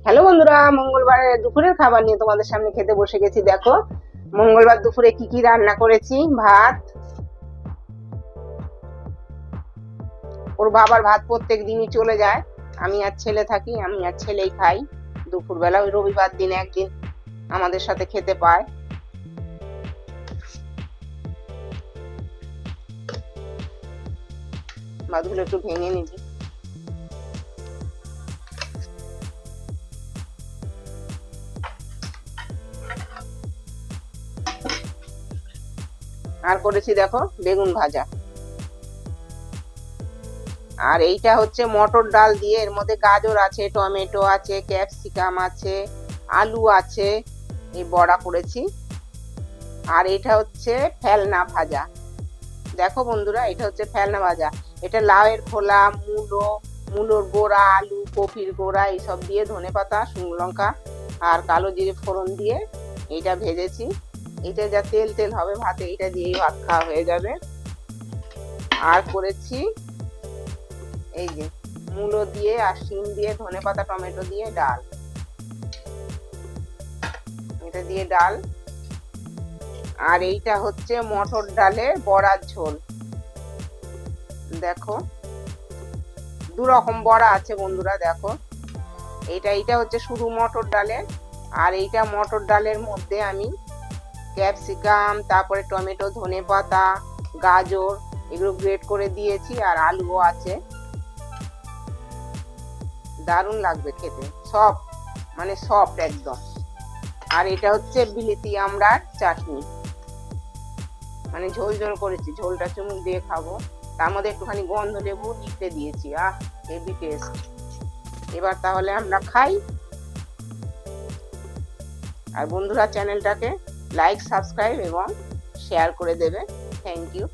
Hello বন্ধুরা, মঙ্গলবারের দুপুরের খাবার নিয়ে তোমাদের সামনে খেতে বসে গেছি। দেখো মঙ্গলবার দুপুরে কি কি রান্না করেছি। ভাত, ওর বাবার ভাত প্রত্যেক দিনই চলে যায়, আমি আর ছেলে থাকি, আমি আর ছেলেই খাই দুপুরবেলা। ওই রবিবার দিন একদিন আমাদের সাথে খেতে পায়। ভাতগুলো একটু ভেঙে নিবি। আর করেছি দেখো বেগুন ভাজা। আর এইটা হচ্ছে মটর ডাল দিয়ে, এর মধ্যে গাজর আছে, টমেটো আছে, ক্যাপসিকাম আছে, আলু আছে, এই বড়া করেছি। আর এটা হচ্ছে ফেলনা ভাজা। দেখো বন্ধুরা, এটা হচ্ছে ফেলনা ভাজা। এটা লাউয়ের খোলা, মূলোর গোড়া, আলু, কপির গোড়া এইসব দিয়ে ধনেপাতা, শুকনো লঙ্কা আর কালো জিরে ফোড়ন দিয়ে এইটা ভেজেছি। এটা যা তেল তেল হবে ভাতে, এটা দিয়েই ভাত খাওয়া হয়ে যাবে। আর করেছি এই যে মূলো দিয়ে আর শিম দিয়ে, ধনেপাতা টমেটো দিয়ে ডাল, এটা দিয়ে ডাল। আর এইটা হচ্ছে মটর ডালের বড়ার ঝোল। দেখো দু রকম বড়া আছে বন্ধুরা। দেখো এইটা হচ্ছে শুধু মটর ডালের, আর এইটা মটর ডালের মধ্যে আমি ক্যাপসিকাম, তারপরে টমেটো, ধনেপাতা, গাজর এগুলো গ্রেট করে দিয়েছি, আর আলুও আছে। দারুণ লাগবে খেতে, সফট, মানে সফট একদম। আর এটা হচ্ছে বিলিতি আমড়ার চাটনি, মানে ঝোল ঝোল করেছি, ঝোলটা চুমুক দিয়ে খাবো। তার মধ্যে একটুখানি গন্ধ লেবু নিতে দিয়েছি। Heavy taste. এবার তাহলে আমরা খাই। আর বন্ধুরা চ্যানেলটাকে লাইক, সাবস্ক্রাইব এবং শেয়ার করে দেবে। Thank you.